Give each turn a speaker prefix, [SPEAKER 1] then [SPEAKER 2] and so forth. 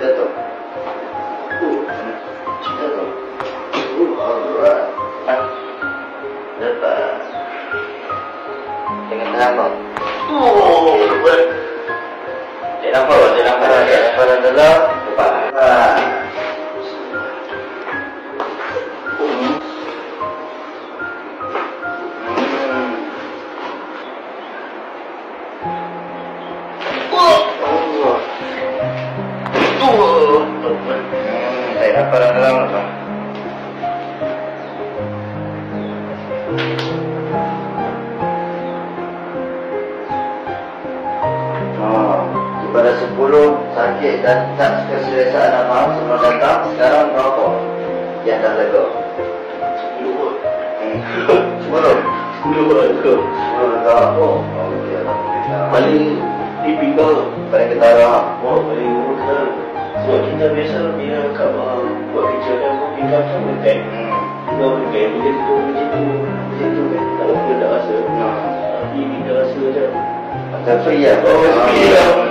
[SPEAKER 1] Jatuh. Jatuh. Alright. Lepas. Dengan tangan. Dia nampak adalah depan. Saya nampak dalam apa? Pada 10 sakit dan tak keselesaan apa sebelum datang, sekarang berapa yang dah lega? 10 lega. Oh, okey, alhamdulillah.
[SPEAKER 2] Paling di pinggang,
[SPEAKER 1] Paling ketara.
[SPEAKER 2] paling mudah. Sebab kita biasa bila kat buat kerja kan, pinggang kan berkait. Pinggang berkait, boleh tu macam tu kan. Kalau kita tak rasa, tapi kita rasa macam
[SPEAKER 1] Macam free lah.
[SPEAKER 2] free lah.